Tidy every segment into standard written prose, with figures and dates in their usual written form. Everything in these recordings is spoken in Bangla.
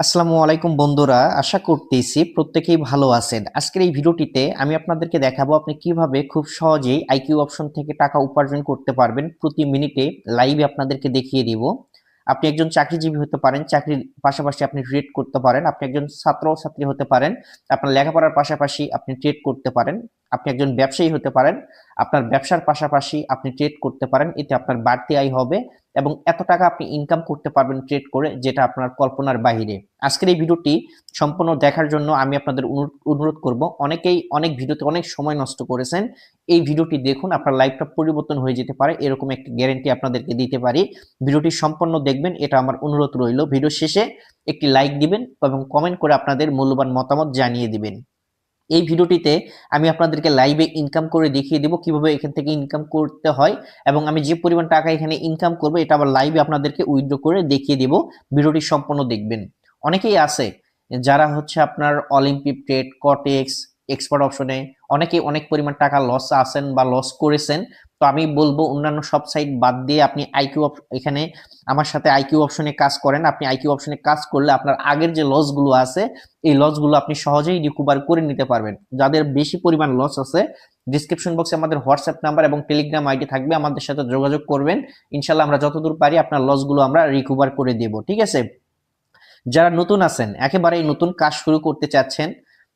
আসসালামু আলাইকুম বন্ধুরা, আশা করতেছি প্রত্যেকেই ভালো আছেন। আজকের এই ভিডিওটিতে আমি আপনাদেরকে দেখাবো আপনি কিভাবে খুব সহজেই আইকিউ অপশন থেকে টাকা উপার্জন করতে পারবেন। প্রতি মিনিটে লাইভে আপনাদেরকে দেখিয়ে দিব। আপনি একজন চাকরিজীবী হতে পারেন, চাকরির পাশাপাশি আপনি ট্রেড করতে পারেন। আপনি একজন ছাত্র ছাত্রী হতে পারেন, আপনার লেখাপড়ার পাশাপাশি আপনি ট্রেড করতে পারেন। আপনি একজন ব্যবসায়ী হতে পারেন, আপনার ব্যবসার পাশাপাশি আপনি ট্রেড করতে পারেন। এতে আপনার বাড়তি আয় হবে এবং এত টাকা আপনি ইনকাম করতে পারবেন ট্রেড করে, যেটা আপনার কল্পনার বাহিরে। আজকের এই ভিডিওটি সম্পূর্ণ দেখার জন্য আমি আপনাদের অনুরোধ করব। অনেকেই অনেক ভিডিওতে অনেক সময় নষ্ট করেছেন, এই ভিডিওটি দেখুন, আপনার লাইফটা পরিবর্তন হয়ে যেতে পারে, এরকম একটি গ্যারান্টি আপনাদেরকে দিতে পারি। ভিডিওটি সম্পূর্ণ দেখবেন, এটা আমার অনুরোধ রইল। ভিডিও শেষে একটি লাইক দিবেন এবং কমেন্ট করে আপনাদের মূল্যবান মতামত জানিয়ে দিবেন। এই ভিডিওটিতে আমি আপনাদেরকে লাইভে ইনকাম করে দেখিয়ে দেব কিভাবে এখান থেকে ইনকাম করতে হয়, এবং আমি যে পরিমাণ টাকা এখানে ইনকাম করব এটা আবার লাইভে আপনাদেরকে উইথড্র করে দেখিয়ে দেব। ভিডিওটি সম্পূর্ণ দেখবেন। অনেকেই আছে যারা হচ্ছে আপনার অলিম্পিক ট্রেড, কটেক্স, এক্সপার্ট অপশনে অনেকে অনেক পরিমাণ টাকা লস আছেন বা লস করেছেন। তো আমি বলবো অন্যান্য সব সাইট বাদ দিয়ে আপনি আইকিউ এখানে আমার সাথে আইকিউ অপশনে কাজ করেন। আপনি আইকিউ অপশনে কাজ করলে আপনার আগের যে লসগুলো আছে এই লসগুলো আপনি সহজেই রিকভার করে নিতে পারবেন। যাদের বেশি পরিমাণ লস আছে, ডিসক্রিপশন বক্সে আমাদের হোয়াটসঅ্যাপ নাম্বার এবং টেলিগ্রাম আইডি থাকবে, আমাদের সাথে যোগাযোগ করবেন। ইনশাল্লাহ আমরা যতদূর পারি আপনার লসগুলো আমরা রিকভার করে দেব, ঠিক আছে? যারা নতুন আছেন, একেবারেই নতুন কাজ শুরু করতে চাচ্ছেন,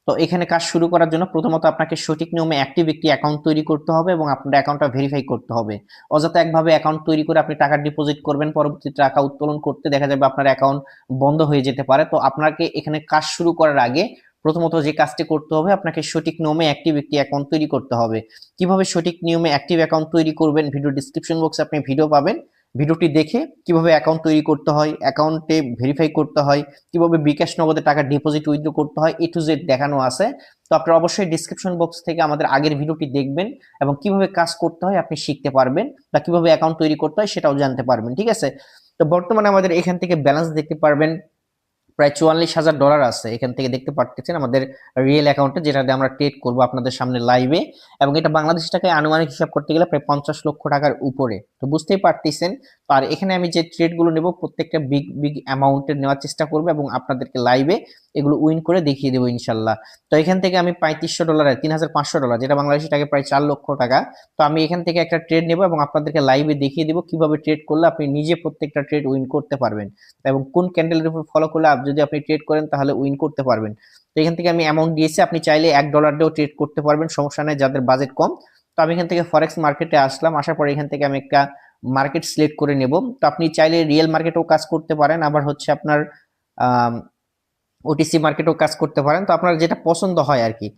তো এখানে কাজ শুরু করার জন্য প্রথমত আপনাকে সঠিক নিয়মে অ্যাক্টিভ একটি অ্যাকাউন্ট তৈরি করতে হবে এবং আপনার অ্যাকাউন্টটা ভেরিফাই করতে হবে। অযথা একভাবে অ্যাকাউন্ট তৈরি করে আপনি টাকা ডিপোজিট করবেন, পরবর্তীতে টাকা উত্তোলন করতে দেখা যাবে আপনার অ্যাকাউন্ট বন্ধ হয়ে যেতে পারে। তো আপনাকে এখানে কাজ শুরু করার আগে প্রথমত যে কাজটি করতে হবে, আপনাকে সঠিক নিয়মে অ্যাক্টিভ একটি অ্যাকাউন্ট তৈরি করতে হবে। কিভাবে সঠিক নিয়মে অ্যাক্টিভ অ্যাকাউন্ট তৈরি করবেন, ভিডিও ডিসক্রিপশন বক্সে আপনি ভিডিও পাবেন। ভিডিওটি দেখে কিভাবে অ্যাকাউন্ট তৈরি করতে হয়, অ্যাকাউন্টে ভেরিফাই করতে হয়, কিভাবে বিকাশ নগদে টাকা ডিপোজিট উইথড্র করতে হয়, এ টু জেড দেখানো আছে। তো আপনারা অবশ্যই ডিসক্রিপশন বক্স থেকে আমাদের আগের ভিডিওটি দেখবেন এবং কিভাবে কাজ করতে হয় আপনি শিখতে পারবেন, বা কিভাবে অ্যাকাউন্ট তৈরি করতে হয় সেটাও জানতে পারবেন, ঠিক আছে? তো বর্তমানে আমাদের এখান থেকে ব্যালেন্স দেখতে পারবেন প্রায় $44,000 আছে। এখান থেকে দেখতে পাচ্ছেন আমাদের রিয়েল অ্যাকাউন্টে, যেটা দিয়ে আমরা ট্রেড করব আপনাদের সামনে লাইভে, এবং এটা বাংলাদেশি টাকায় আনুমানিক হিসাব করতে গেলে প্রায় 50 লক্ষ টাকার উপরে। তো বুঝতেই পারতেছেন। আর এখানে আমি যে ট্রেডগুলো নেব প্রত্যেকটা বিগ বিগ অ্যামাউন্টের নেওয়ার চেষ্টা করবো এবং আপনাদেরকে লাইভে এগুলো উইন করে দেখিয়ে দেবো ইনশাল্লাহ। তো এখান থেকে আমি $3500, $3500, যেটা বাংলাদেশি টাকায় প্রায় 4 লক্ষ টাকা। তো আমি এখান থেকে একটা ট্রেড নেব এবং আপনাদেরকে লাইভে দেখিয়ে দেবো কিভাবে ট্রেড করলে আপনি নিজে প্রত্যেকটা ট্রেড উইন করতে পারবেন, এবং কোন ক্যান্ডেলের উপর ফলো করলে যদি আপনি ট্রেড করেন তাহলে উইন করতে পারবেন। তো এখান থেকে আমি অ্যামাউন্ট দিয়েছি, আপনি চাইলে $1 দিয়েও ট্রেড করতে পারবেন, সমস্যা নেই যাদের বাজেট কম। তো আমি এখান থেকে ফরেক্স মার্কেটে আসলাম, আসার পরে এখান থেকে আমি একটা মার্কেট সিলেক্ট করে নেব। তো আপনি চাইলে রিয়েল মার্কেটেও কাজ করতে পারেন, আবার হচ্ছে আপনার ওটিসি মার্কেটেও কাজ করতে পারেন, তো আপনার যেটা পছন্দ হয় আর কি।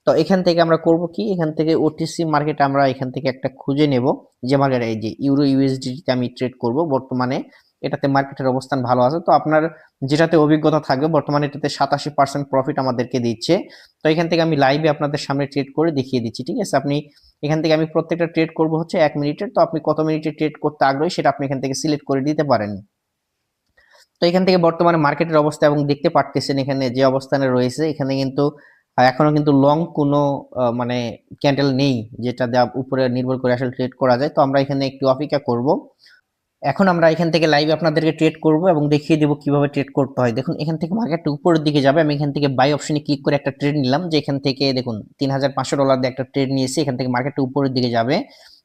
তো এখান থেকে আমরা করব কি, এখান থেকে ওটিসি মার্কেট আমরা এখান থেকে একটা খুঁজে নেব, যে মার্কেট এই যে ইউরো ইউএসডিতে আমি ট্রেড করব বর্তমানে। এটাতে মার্কেটের অবস্থান ভালো আছে, তো আপনার যেটাতে অভিজ্ঞতা থাকবে, বর্তমানে এটাতে 87% প্রফিট আমাদেরকে দিচ্ছে। তো এখান থেকে আমি লাইভে আপনাদের সামনে ট্রেড করে দেখিয়ে দিচ্ছি, ঠিক আছে? আপনি এখান থেকে আমি প্রত্যেকটা ট্রেড করব হচ্ছে 1 মিনিটের। তো আপনি কত মিনিটে ট্রেড করতে আগ্রহী সেটা আপনি এখান থেকে সিলেক্ট করে দিতে পারেন। তো এখান থেকে বর্তমানে মার্কেটের অবস্থা এবং দেখতে পারতেছেন এখানে যে অবস্থানে রয়েছে, এখানে কিন্তু এখনো কিন্তু লং কোনো মানে ক্যান্ডেল নেই, যেটা দেওয়া উপরে নির্ভর করে আসলে ট্রেড করা যায়। তো আমরা এখানে একটু অপেক্ষা করব। এখন আমরা এখান থেকে লাইভে আপনাদেরকে ট্রেড করব এবং দেখিয়ে দেবো কিভাবে ট্রেড করতে হয়। দেখুন এখান থেকে মার্কেটটা উপরের দিকে যাবে, আমি এখান থেকে বাই অপশনে ক্লিক করে একটা ট্রেড নিলাম, যে এখান থেকে দেখুন $3500 দিয়ে একটা ট্রেড নিয়েছি, এখান থেকে মার্কেটটা উপরের দিকে যাবে।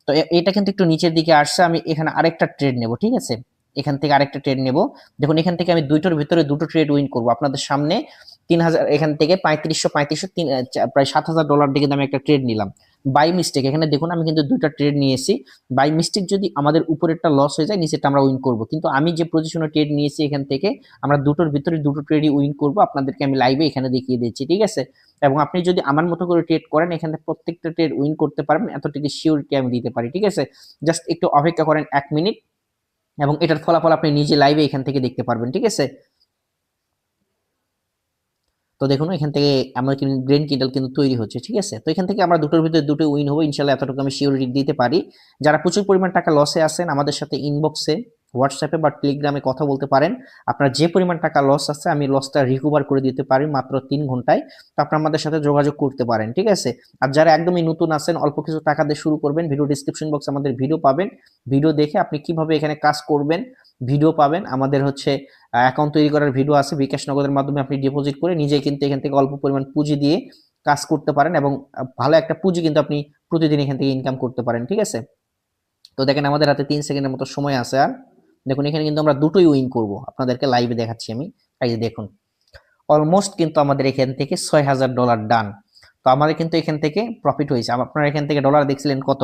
তো এটা কিন্তু একটু নিচের দিকে আসছে, আমি এখানে আরেকটা ট্রেড নেব, ঠিক আছে? এখান থেকে আরেকটা ট্রেড নেব। দেখুন এখান থেকে আমি দুইটার ভিতরে দুটো ট্রেড উইন করব আপনাদের সামনে। 3000, এখান থেকে 3500 প্রায় $7000 দিকে আমি একটা ট্রেড নিলাম বাই মিস্টেক। এখানে দেখুন আমি কিন্তু দুইটা ট্রেড নিয়েছি। বাই মিস্টেক যদি আমাদের উপরেরটা লস হয়ে যায়, নিচেরটা আমরা উইন করব, কিন্তু আমি যে পজিশনে ট্রেড নিয়েছি এখান থেকে আমরা দুটোর ভিতরে দুটো ট্রেডই উইন করব, আপনাদেরকে আমি লাইভে এখানে দেখিয়ে দিচ্ছি, ঠিক আছে? এবং আপনি যদি আমার মতো করে ট্রেড করেন, এখানে প্রত্যেকটা ট্রেড উইন করতে পারবেন, এতটুকু সিওরিটি আমি দিতে পারি, ঠিক আছে? জাস্ট একটু অপেক্ষা করেন 1 মিনিট, এবং এটার ফলাফল আপনি নিজে লাইভে এখান থেকে দেখতে পারবেন, ঠিক আছে? তো দেখুন এখান থেকে আমার কিন্তু গ্রেন কিন্ডল কিন্তু তৈরি হচ্ছে, ঠিক আছে? তো এখান থেকে আমরা দুটোর ভিতরে দুটো উইন হবো ইনশাল্লাহ, এতটুকু আমি সিওরিটি দিতে পারি। যারা প্রচুর পরিমাণ টাকা লসে আছেন আমাদের সাথে ইনবক্সে হোয়াটসঅ্যাপে বা টেলিগ্রামে কথা বলতে পারেন। আপনার যে পরিমাণ টাকা লস আছে আমি লসটা রিকভার করে দিতে পারি মাত্র 3 ঘন্টায়। তো আপনারা আমাদের সাথে যোগাযোগ করতে পারেন, ঠিক আছে? আর যারা একদমই নতুন আছেন, অল্প কিছু টাকা দিয়ে শুরু করবেন, ভিডিও ডিসক্রিপশন বক্সে আমাদের ভিডিও পাবেন। ভিডিও দেখে আপনি কিভাবে এখানে কাজ করবেন ভিডিও পাবেন। আমাদের হচ্ছে অ্যাকাউন্ট তৈরি করার ভিডিও আছে, বিকাশ নগদের মাধ্যমে আপনি ডিপোজিট করে নিজে কিন্তু এখান থেকে অল্প পরিমাণ পুঁজি দিয়ে কাজ করতে পারেন এবং ভালো একটা পুঁজি কিন্তু আপনি প্রতিদিন এখান থেকে ইনকাম করতে পারেন, ঠিক আছে? তো দেখেন আমাদের হাতে 3 সেকেন্ডের মতো সময় আছে। আর দেখুন এখানে কিন্তু আমরা দুটোই উইন করব, আপনাদেরকে লাইভে দেখাচ্ছি আমি। এই যে দেখুন অলমোস্ট কিন্তু আমাদের এখান থেকে $6,000 ডান। তো আমাদের কিন্তু এখান থেকে প্রফিট হয়েছে। আপনারা এখান থেকে ডলার দেখছিলেন কত,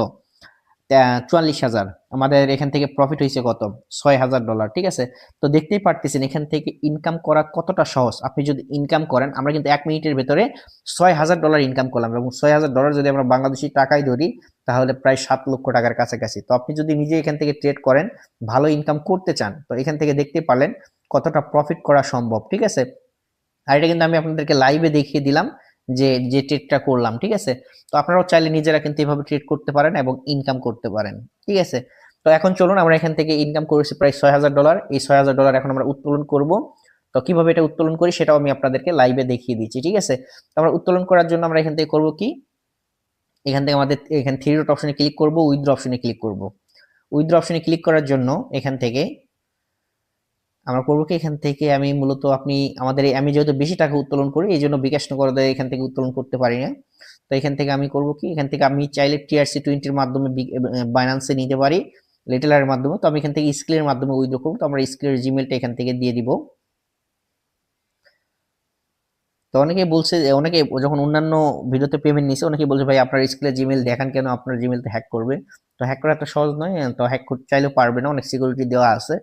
44,000। আমাদের এখান থেকে প্রফিট হয়েছে কত, $6,000, ঠিক আছে? তো দেখতেই পারতেছেন এখান থেকে ইনকাম করা কতটা সহজ। আপনি যদি ইনকাম করেন, আমরা কিন্তু 1 মিনিটের ভেতরে $6,000 ইনকাম করলাম এবং $6,000 যদি আমরা বাংলাদেশি টাকায় ধরি তাহলে প্রায় 7 লক্ষ টাকার কাছাকাছি। তো আপনি যদি নিজে এখান থেকে ট্রেড করেন, ভালো ইনকাম করতে চান, তো এখান থেকে দেখতে পারলেন কতটা প্রফিট করা সম্ভব, ঠিক আছে? আর এটা কিন্তু আমি আপনাদেরকে লাইভে দেখিয়ে দিলাম যে যে ট্রেডটা করলাম, ঠিক আছে? তো আপনারাও চাইলে নিজেরা কিন্তু এভাবে ট্রেড করতে পারেন এবং ইনকাম করতে পারেন, ঠিক আছে? তো এখন চলুন আমরা এখান থেকে ইনকাম করেছি প্রায় $6,000। এই $6,000 এখন আমরা উত্তোলন করব। তো কিভাবে এটা উত্তোলন করি সেটাও আমি আপনাদেরকে লাইভে দেখিয়ে দিচ্ছি, ঠিক আছে? তো আমরা উত্তোলন করার জন্য আমরা এখান থেকে করব কি, এখান থেকে আমাদের এখানে থ্রি ডট অপশনে ক্লিক করব, উইথড্র অপশনে ক্লিক করব। উইথড্র অপশনে ক্লিক করার জন্য এখান থেকে আমরা করবো কি, এখান থেকে আমি মূলত আপনি আমাদের আমি যেহেতু বেশি টাকা উত্তোলন করি এই জন্য বিকাশ নগদ এখান থেকে উত্তোলন করতে পারি না। তো এখান থেকে আমি করবো কি, এখান থেকে আমি চাইলে TRC20 মাধ্যমে বাইন্যান্সে নিতে পারি, লেটেলারের মাধ্যমে। তো আমি এখান থেকে স্কিলের মাধ্যমে উইথড্র করবো। তো আমরা স্কিলের জিমেলটা এখান থেকে দিয়ে দিব। তো অনেকে বলছে, অনেকে যখন অন্যান্য ভিডিওতে পেমেন্ট নিছে অনেকে বলছে ভাই আপনার স্কিলের জিমেল দেখান কেন, আপনার জিমেল তো হ্যাক করবে। তো হ্যাক করা এত সহজ নয়, তো হ্যাক করতে চাইলেও পারবে না, অনেক সিকিউরিটি দেওয়া আছে।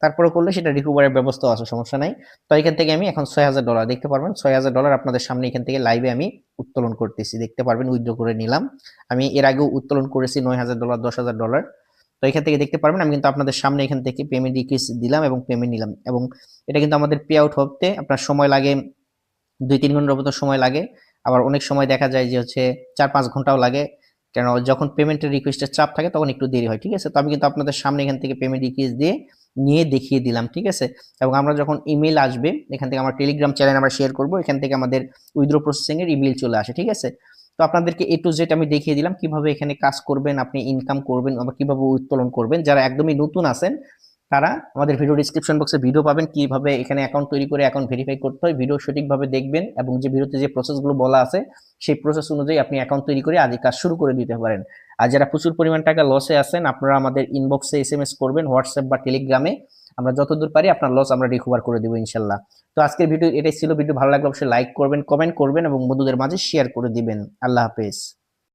তারপরে করলে সেটা রিকভারের ব্যবস্থা আছে, সমস্যা নাই। তো এখান থেকে আমি এখন $6,000 দেখতে পারবেন, $6,000 আপনাদের সামনে এখান থেকে লাইভে আমি উত্তোলন করতেছি, দেখতে পারবেন উইথড্র করে নিলাম। আমি এর আগেও উত্তোলন করেছি $9,000 $10,000। তো এখান থেকে দেখতে পারবেন আমি কিন্তু আপনাদের সামনে এখান থেকে পেমেন্ট রিকোয়েস্ট দিলাম এবং পেমেন্ট নিলাম। এবং এটা কিন্তু আমাদের পে আউট হতে আপনার সময় লাগে 2-3 ঘন্টার মতো সময় লাগে। আবার অনেক সময় দেখা যায় যে হচ্ছে 4-5 ঘন্টাও লাগে। কেন যখন পেমেন্টের রিকোয়েস্টের চাপ থাকে তখন একটু দেরি হয়, ঠিক আছে? তো আমি কিন্তু আপনাদের সামনে এখান থেকে পেমেন্ট রিকোয়েস্ট দিয়ে নিয়ে দেখিয়ে দিলাম, ঠিক আছে? এবং আমরা যখন ইমেল আসবে এখান থেকে আমরা টেলিগ্রাম চ্যানেল আমরা শেয়ার করব, এখান থেকে আমাদের উইথড্র প্রসেসিং এর ইমেল চলে আসে, ঠিক আছে? তো আপনাদেরকে A to Z আমি দেখিয়ে দিলাম কিভাবে এখানে কাজ করবেন, আপনি ইনকাম করবেন, আবার কিভাবে উত্তোলন করবেন। যারা একদমই নতুন আছেন তারা আমাদের ভিডিও ডিসক্রিপশন বক্সে ভিডিও পাবেন কিভাবে এখানে অ্যাকাউন্ট তৈরি করে অ্যাকাউন্ট ভেরিফাই করতে হয়। ভিডিও সঠিকভাবে দেখবেন এবং যে ভিডিওতে যে প্রসেসগুলো বলা আছে সেই প্রসেস অনুযায়ী আপনি অ্যাকাউন্ট তৈরি করে আজই কাজ শুরু করে দিতে পারেন। আর যারা প্রচুর পরিমাণ টাকা লসে আছেন আপনারা আমাদের ইনবক্সে SMS করবেন, হোয়াটসঅ্যাপ বা টেলিগ্রামে। আমরা যতদূর পারি আপনার লস আমরা রিকভার করে দেবো ইনশাল্লাহ। তো আজকের ভিডিও এটাই ছিল। ভিডিও ভালো লাগলে অবশ্যই লাইক করবেন, কমেন্ট করবেন এবং বন্ধুদের মাঝে শেয়ার করে দিবেন। আল্লাহ হাফেজ।